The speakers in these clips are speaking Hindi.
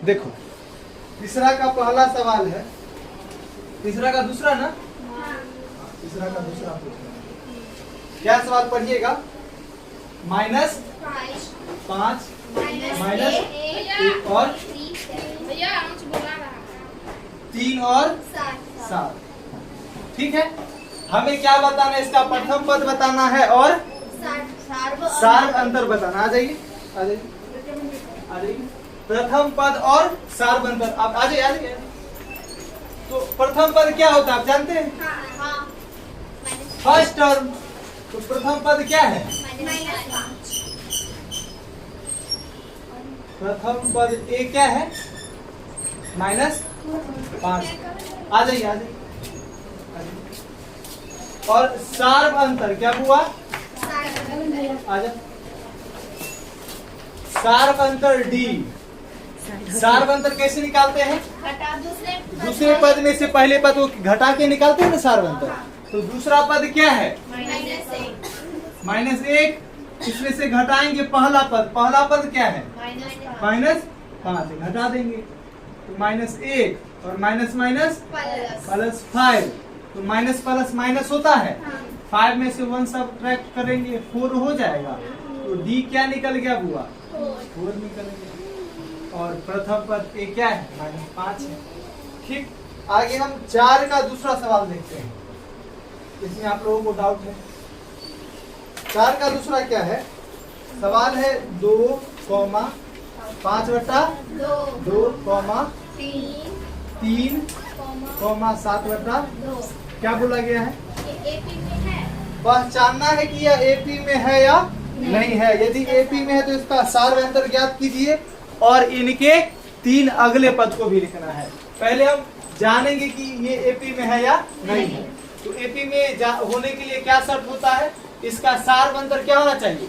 देखो तीसरा का पहला सवाल है, तीसरा का दूसरा ना, तीसरा का दूसरा क्या सवाल पढ़िएगा। -5 माइनस 1 और 3 और 7। ठीक है, हमें क्या बताना है, इसका प्रथम पद बताना है और सार्व अंतर बताना। आ जाइए आ जाइए आ जाइए, प्रथम पद और सार्व अंतर। आप आ जाइए आ जाइए। तो प्रथम पद क्या होता है आप जानते हैं? First term. तो प्रथम पद क्या है? प्रथम पद ए क्या है? -5। आ जाइए आ जाइए। और सार्व अंतर क्या हुआ? आजा, सार्व अंतर डी। सार्व अंतर कैसे निकालते हैं? दूसरे पद में से पहले पद को घटा के निकालते हैं ना सार्व अंतर। तो दूसरा पद क्या है? -1। इसमें से घटाएंगे पहला पद। पहला पद क्या है? -5। घटा देंगे तो -1 और माइनस +5। तो माइनस प्लस माइनस होता है। 5 में से 1 सब्ट्रैक्ट करेंगे 4 हो जाएगा। तो डी क्या निकल गया बुआ? 4 निकल गया। और प्रथम पद ए क्या है? -5 है। ठीक, आगे हम 4 का दूसरा सवाल देखते हैं। इसमें आप लोगों को डाउट है। 4 का दूसरा क्या है? सवाल है 2, 5/2, 3, 7/2। क्या बोला गया है? पहचानना है कि यह एपी में है या नहीं है। यदि एपी में है तो इसका सार्व अंतर ज्ञात कीजिए और इनके 3 अगले पद को भी लिखना है। पहले हम जानेंगे कि ये एपी में है या नहीं है। तो एपी में होने के लिए क्या शर्त होता है? इसका सार्व अंतर क्या होना चाहिए?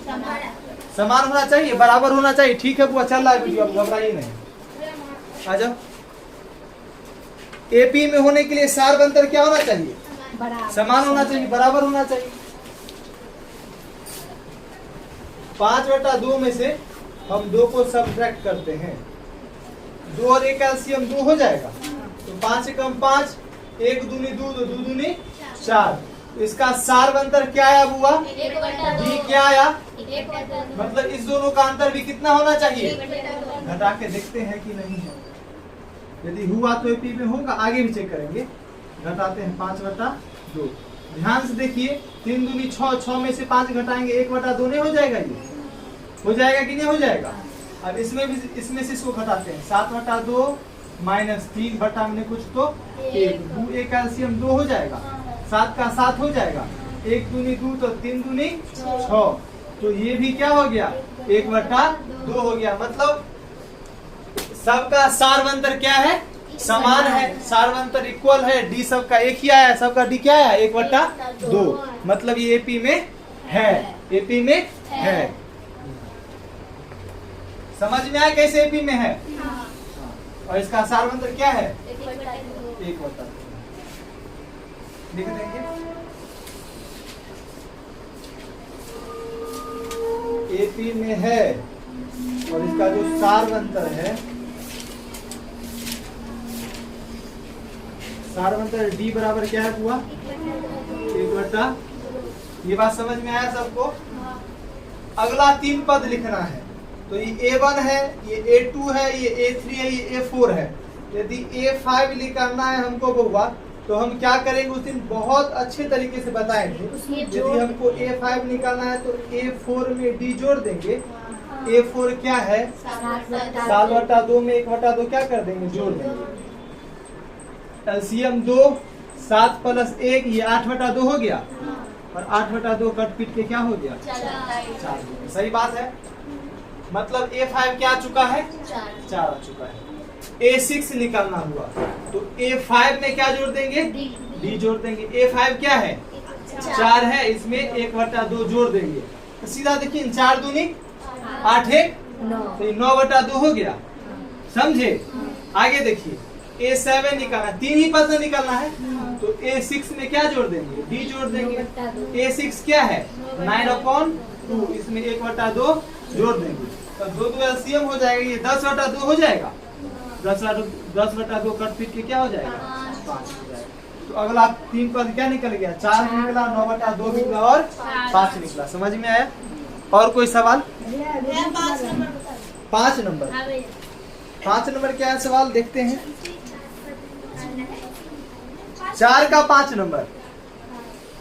समान होना चाहिए, बराबर होना चाहिए। ठीक है बुआ, चल रहा है वीडियो, अब घबराइए नहीं। आ जाओ। एपी में होने के लिए सार्व अंतर क्या होना चाहिए? समान होना चाहिए, बराबर होना चाहिए। 5/2 में से हम 2 को सब्ट्रैक्ट करते हैं। 2 और 1 एलसीएम 2 हो जाएगा। तो 5 से कम 5, 1 दूनी 2, 2 दूनी 4। तो इसका सार्व अंतर क्या आया बुआ? डी क्या आया? मतलब इस दोनों का अंतर भी कितना होना चाहिए? घटा के देखते हैं कि नहीं है। यदि हुआ तो एपी में होगा, आगे भी चेक करेंगे। घटाते हैं 5/2। ध्यान से देखिए, 3 दूनी 6, 6 में से 5 घटाएंगे 1/2 नहीं हो जाएगा? ये हो जाएगा कि नहीं हो जाएगा? अब इसमें से इसको घटाते हैं 7/2 माइनस 3/में कुछ तो 1 एलसीएम 2 हो जाएगा। 7 का 7 हो जाएगा। 1 दूनी 2 तो 3 दूनी 6। तो ये भी क्या हो गया? 1/2 हो गया। मतलब सबका सार्व अंतर क्या है? समान है। सार्व अंतर इक्वल है। डी सबका एक ही आया, सबका डी क्या आया? 1/2। मतलब ये एपी में है। एपी में है। समझ में आया कैसे एपी में है? और इसका सार्व अंतर क्या है? 1/2। लिख देंगे एपी में है। और इसका जो सार्व अंतर है, सार्व अंतर डी बराबर क्या है हुआ? 1/2। ये बात समझ में आया सबको? अगला 3 पद लिखना है। तो ये A1 है, ये A2 है, ये A3 है, ये A4 है। यदि A5 निकालना है हमको बहुआ, तो हम क्या करेंगे? उस दिन बहुत अच्छे तरीके से बताए थे। यदि हमको A5 निकालना है तो A4 में D जोड़ देंगे। A4 क्या है? 7/2 में 1/2 क्या कर देंगे? जोड़ देंगे। एलसीएम 2, 7 + 1 ये 8/2 हो गया। और 8/2 कट पीट के क्या हो गया? 4। सही बात है। मतलब A5 क्या आ चुका है? 4 आ चुका है। A6 निकालना हुआ तो A5 में क्या जोड़ देंगे? D जोड़ देंगे। A5 क्या है? 4 है, इसमें 1/2 जोड़ देंगे। तो सीधा देखिए 4 दूनी 8, 1 तो 9/2 हो गया। समझे? आगे देखिए A7 निकालना, 3 ही पद निकालना है। तो A6 में क्या जोड़ देंगे? D जोड़ देंगे। A6 क्या है? 9/2, इसमें 1/2 जोड़ देंगे। तो 2 एलसीएम हो जाएगा, ये 10/2 हो जाएगा। 10/2 कट पीट के क्या हो जाएगा 5 हो जाएगा। तो अगला 3 पद क्या निकल गया 4 निकला, 9/2 निकला और 5 निकला। समझ में आया? और कोई सवाल? 5 नंबर 5 नंबर क्या है सवाल देखते हैं। 4 का 5 नंबर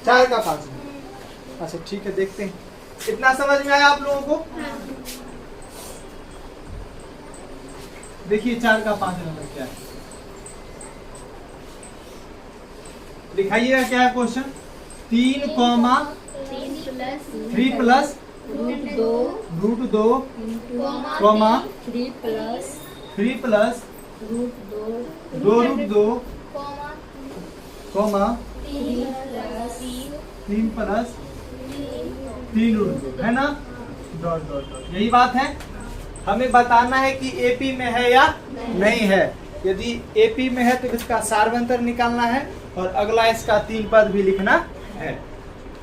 4 का 5 नंबर। अच्छा ठीक है, देखते हैं इतना समझ में आया आप लोगों को। देखिए 4 का 5 नंबर क्या है, दिखाइएगा क्या है question. 3, 3 plus root 2 comma 3 plus 2 root 2 comma 3 plus 3 root 2 है ना, डॉट डॉट डॉट। यही बात है, हमें बताना है कि एपी में है या नहीं है। यदि एपी में है तो इसका सार्वंतर निकालना है और अगला इसका 3 पद भी लिखना है।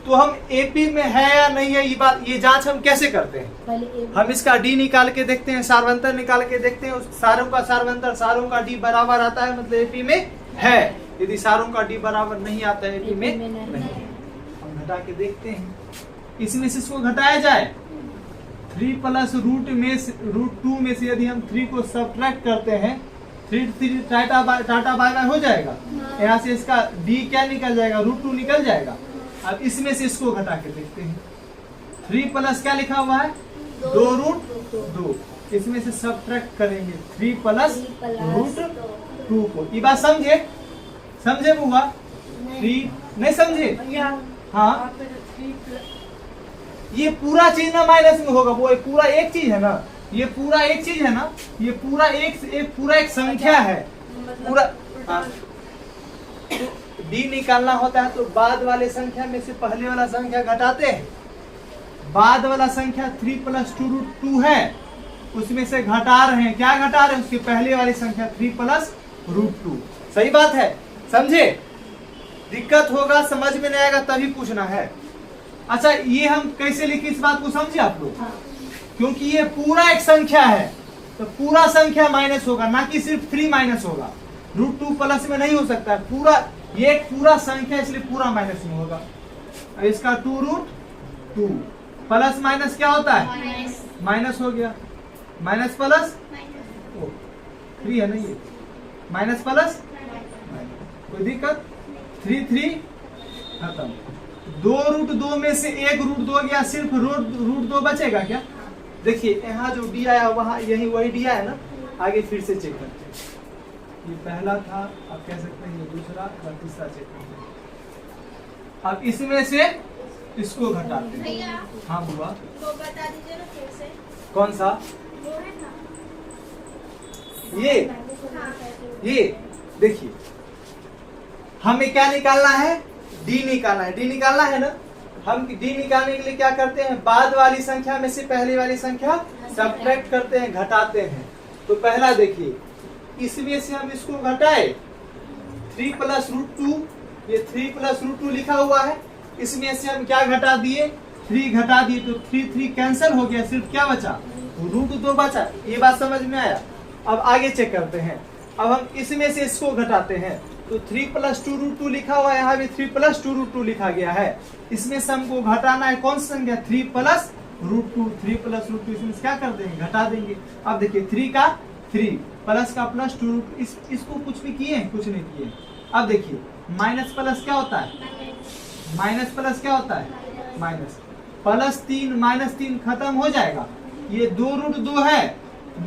तो हम एपी में है या नहीं है ये जांच हम कैसे करते हैं। हम इसका डी निकाल के देखते हैं, सार्वंतर निकाल के देखते हैं। उस सारों का सार्वंतर सारों का डी बराबर आता है, मतलब एपी में है। यदि सारों का डी बराबर नहीं आता है एपी में नहीं। हम घटा के देखते हैं, इसमें से इसको घटाया जाए 3 प्लस रूट 2 में से यदि हम 3 को सब्ट्रैक्ट करते हैं 3 टाटा बाय हो जाएगा। यहाँ से इसका डी क्या निकल जाएगा रूट 2 निकल जाएगा। अब इसमें से इसको घटा के देखते हैं। 3 प्लस क्या लिखा हुआ है 2 रूट 2, इसमें से सब्ट्रैक्ट करेंगे 3 प्लस रूट 2 को। ये बात समझे बुआ? 3 नहीं समझे? हाँ, ये पूरा चीज ना माइनस में होगा, वो पूरा एक चीज है ना, ये पूरा एक चीज है ना, ये पूरा एक संख्या है पूरा। डी निकालना होता है तो बाद वाले संख्या में से पहले वाला संख्या घटाते हैं। बाद वाला संख्या 3 प्लस 2 रूट 2 है, उसमें से घटा रहे हैं। क्या घटा रहे हैं? उसकी पहले वाली संख्या 3 प्लस रूट 2। सही बात है, समझे? दिक्कत होगा, समझ में नहीं आएगा तभी पूछना है। अच्छा, ये हम कैसे लिखे इस बात को समझे आप लोग? क्योंकि ये पूरा एक संख्या है तो पूरा संख्या माइनस होगा, ना कि सिर्फ 3 माइनस होगा। रूट 2 प्लस में नहीं हो सकता है, पूरा ये एक पूरा संख्या इसलिए पूरा माइनस में होगा। इसका 2 रूट 2 प्लस माइनस क्या होता है माइनस हो गया, माइनस प्लस 3 है ना, ये माइनस प्लस कोई दिक्कत। 3 खत्म। 2 रूट 2 में से 1 रूट 2 गया, सिर्फ रूट 2 बचेगा क्या? देखिए यहाँ जो डी आया वहाँ यही वही डी आया ना। आगे फिर से चेक करते हैं। ये पहला था, आप कह सकते हैं ये दूसरा और तीसरा चेक करते हैं। अब इसमें से इसको घटाते हैं। हाँ बुआ, तो बता दीजिए ना फिर से। कौन सा? ये देखिए, हमें क्या निकालना है? डी निकालना है। डी निकालना है ना। हम डी निकालने के लिए क्या करते हैं? बाद वाली संख्या में से पहली वाली संख्या सब्ट्रैक्ट करते हैं, घटाते हैं। तो पहला देखिए, इसमें से हम इसको घटाए 3 प्लस रूट 2, ये 3 प्लस रूट 2 लिखा हुआ है। इसमें से हम क्या घटा दिए? 3 घटा दिए तो 3 कैंसिल हो गया, सिर्फ क्या बचा? रूट 2 बचा। ये बात समझ में आया? अब आगे चेक करते हैं। अब हम इसमें से इसको घटाते हैं तो 3 प्लस 2 रूट 2 लिखा हुआ है, यहाँ भी 3 प्लस 2 रूट 2 लिखा गया है। इसमें से हमको घटाना है कौन सी संख्या? 3 प्लस रूट 2। 3 प्लस रूट 2 इसमें क्या कर देंगे? घटा देंगे। अब देखिए 3 का 3 प्लस का प्लस 2 रूट, इसको कुछ भी किए? कुछ नहीं किए। अब देखिए माइनस प्लस क्या होता है? माइनस प्लस क्या होता है? माइनस। प्लस 3 माइनस 3 खत्म हो जाएगा। ये 2 रूट 2 है,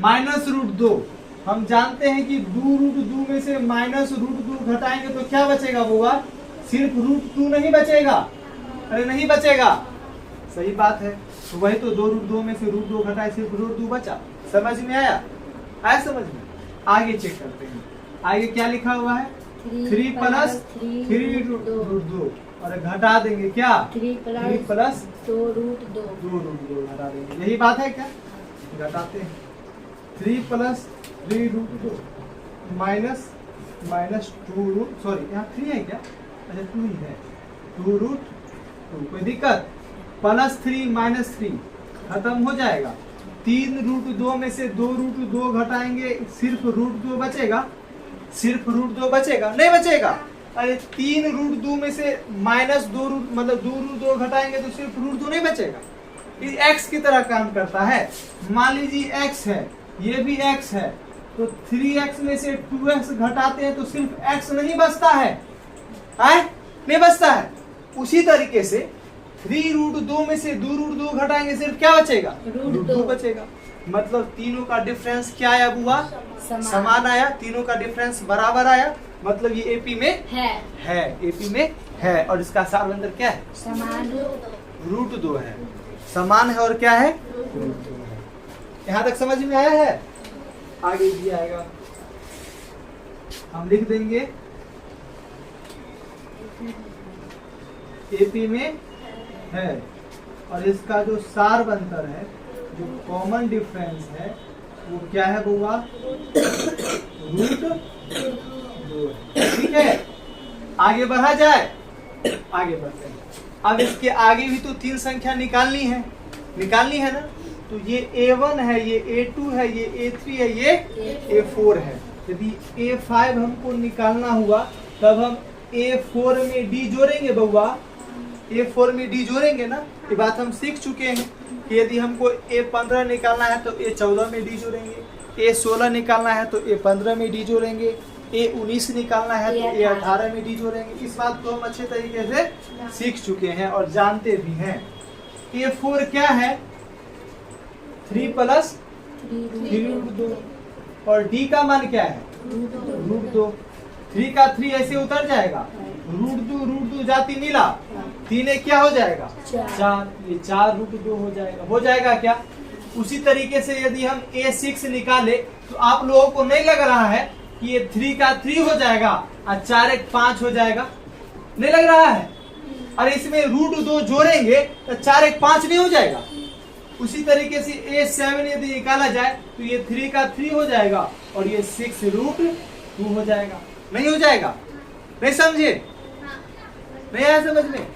माइनस रूट 2। हम जानते हैं कि 2 रूट 2 में से माइनस रूट 2 घटाएंगे तो क्या बचेगा बुआ? सिर्फ रूट 2 नहीं बचेगा। अरे नहीं बचेगा, सही बात है। तो वही तो 2 रूट 2 में से रूट 2 घटाए, सिर्फ रूट 2 बचा। समझ में आया? आया समझ में? आगे चेक करते हैं। आगे क्या लिखा हुआ है? 3 प्लस 3 रूट 2 और घटा देंगे क्या? 3 प्लस 2 रूट 2 घटा देंगे। यही बात है क्या? घटाते हैं 3 plus 3 root 2 minus 2 root, sorry यहाँ 3 है क्या? अच्छा 2 ही है, 2 रूट 2। कोई दिक्कत? प्लस 3 माइनस 3 खत्म हो जाएगा। 3√2 में से 2√2 घटाएंगे, सिर्फ √2 बचेगा, सिर्फ √2 बचेगा, नहीं बचेगा। अरे 3√2 में से -2 मतलब 2√2 घटाएंगे तो सिर्फ √2 नहीं बचेगा। ये x की तरह काम करता है। मान लीजिए x है, ये भी x है, तो 3x में से 2x घटाते हैं तो सिर्फ x नहीं बचता है, नहीं बचता है। उसी तरीके से 3√2 में से 2√2 घटाएंगे सिर्फ क्या बचेगा, √2 बचेगा। मतलब तीनों का डिफरेंस क्या आया बुआ, समान आया, तीनों का डिफरेंस बराबर आया। मतलब ये एपी में है, एपी में है। और इसका सार अंतर क्या है, समान √2 है, समान है और क्या है, √2 है। यहाँ तक समझ में आया है। आगे भी आएगा, हम लिख देंगे एपी में है। और इसका जो सार अंतर है, जो कॉमन डिफरेंस है, वो क्या है बुआ, √2 है। ठीक है, आगे बढ़ा जाए, आगे बढ़ते हैं। अब इसके आगे भी तो 3 संख्या निकालनी है ना। तो ये A1 है, ये A2 है, ये A3 है, ये A4 है। यदि A5 हमको निकालना हुआ तब हम A4 में D जोड़ेंगे बउआ, A4 में D जोड़ेंगे ना। ये बात हम सीख चुके हैं कि यदि हमको A15 निकालना है तो A14 में D जोड़ेंगे, A16 निकालना है तो A15 में D जोड़ेंगे, A19 निकालना है तो A18 में D जोड़ेंगे। इस बात को हम अच्छे तरीके से सीख चुके हैं और जानते भी हैं। A4 क्या है, 3 + 3√2 और D का मान क्या है, √2। 3 का 3 ऐसे उतर जाएगा, √2 जाति नीला, 3 क्या हो जाएगा, 4, ये 4√2 हो जाएगा क्या। उसी तरीके से यदि हम A6 निकाले तो आप लोगों को नहीं लग रहा है कि ये 3 का 3 हो जाएगा और 4 1 5 हो जाएगा, नहीं लग रहा है। और इसमें √2 जोड़ेंगे तो 4 1 5 नहीं हो जाएगा। उसी तरीके से A7 यदि निकाला जाए तो ये 3 का 3 हो जाएगा और ये 6√2 हो जाएगा, नहीं हो जाएगा। नहीं समझे, नहीं आया समझ में।